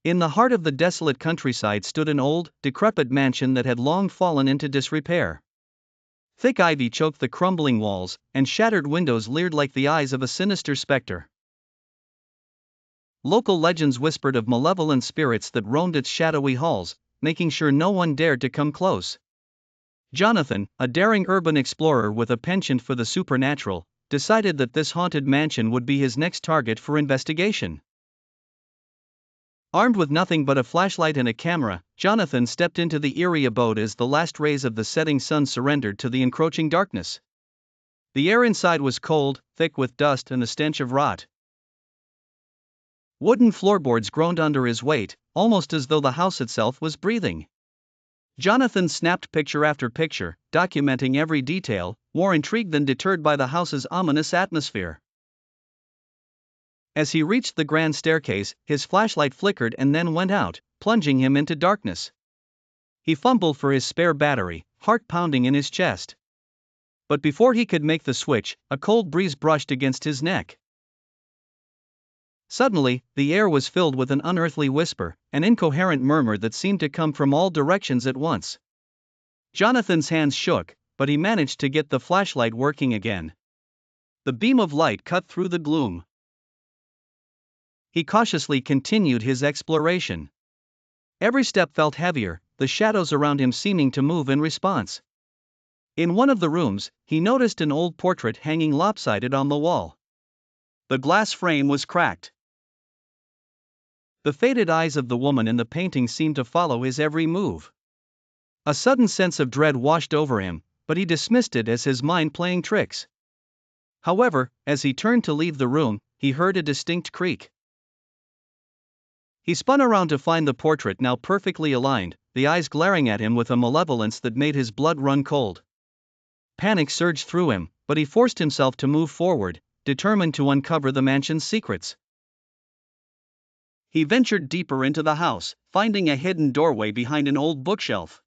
In the heart of the desolate countryside stood an old, decrepit mansion that had long fallen into disrepair. Thick ivy choked the crumbling walls, and shattered windows leered like the eyes of a sinister specter. Local legends whispered of malevolent spirits that roamed its shadowy halls, making sure no one dared to come close. Jonathan, a daring urban explorer with a penchant for the supernatural, decided that this haunted mansion would be his next target for investigation. Armed with nothing but a flashlight and a camera, Jonathan stepped into the eerie abode as the last rays of the setting sun surrendered to the encroaching darkness. The air inside was cold, thick with dust and the stench of rot. Wooden floorboards groaned under his weight, almost as though the house itself was breathing. Jonathan snapped picture after picture, documenting every detail, more intrigued than deterred by the house's ominous atmosphere. As he reached the grand staircase, his flashlight flickered and then went out, plunging him into darkness. He fumbled for his spare battery, heart pounding in his chest. But before he could make the switch, a cold breeze brushed against his neck. Suddenly, the air was filled with an unearthly whisper, an incoherent murmur that seemed to come from all directions at once. Jonathan's hands shook, but he managed to get the flashlight working again. The beam of light cut through the gloom. He cautiously continued his exploration. Every step felt heavier, the shadows around him seeming to move in response. In one of the rooms, he noticed an old portrait hanging lopsided on the wall. The glass frame was cracked. The faded eyes of the woman in the painting seemed to follow his every move. A sudden sense of dread washed over him, but he dismissed it as his mind playing tricks. However, as he turned to leave the room, he heard a distinct creak. He spun around to find the portrait now perfectly aligned, the eyes glaring at him with a malevolence that made his blood run cold. Panic surged through him, but he forced himself to move forward, determined to uncover the mansion's secrets. He ventured deeper into the house, finding a hidden doorway behind an old bookshelf.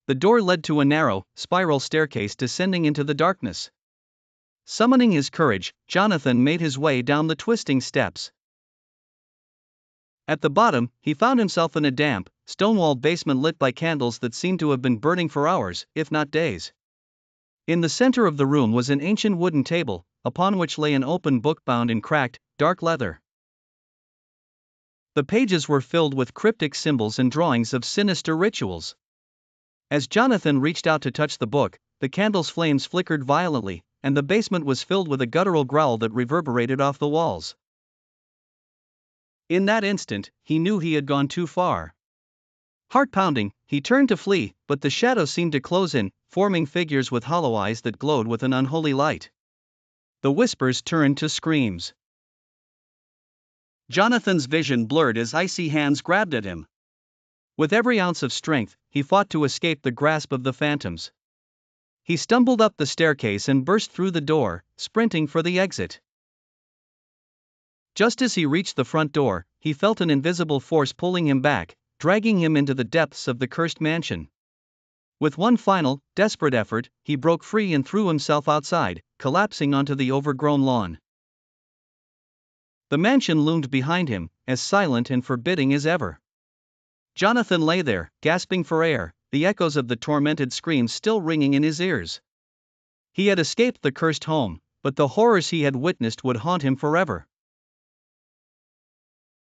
The door led to a narrow, spiral staircase descending into the darkness. Summoning his courage, Jonathan made his way down the twisting steps. At the bottom, he found himself in a damp, stone-walled basement lit by candles that seemed to have been burning for hours, if not days. In the center of the room was an ancient wooden table, upon which lay an open book bound in cracked, dark leather. The pages were filled with cryptic symbols and drawings of sinister rituals. As Jonathan reached out to touch the book, the candle's flames flickered violently, and the basement was filled with a guttural growl that reverberated off the walls. In that instant, he knew he had gone too far. Heart-pounding, he turned to flee, but the shadows seemed to close in, forming figures with hollow eyes that glowed with an unholy light. The whispers turned to screams. Jonathan's vision blurred as icy hands grabbed at him. With every ounce of strength, he fought to escape the grasp of the phantoms. He stumbled up the staircase and burst through the door, sprinting for the exit. Just as he reached the front door, he felt an invisible force pulling him back, dragging him into the depths of the cursed mansion. With one final, desperate effort, he broke free and threw himself outside, collapsing onto the overgrown lawn. The mansion loomed behind him, as silent and forbidding as ever. Jonathan lay there, gasping for air, the echoes of the tormented screams still ringing in his ears. He had escaped the cursed home, but the horrors he had witnessed would haunt him forever.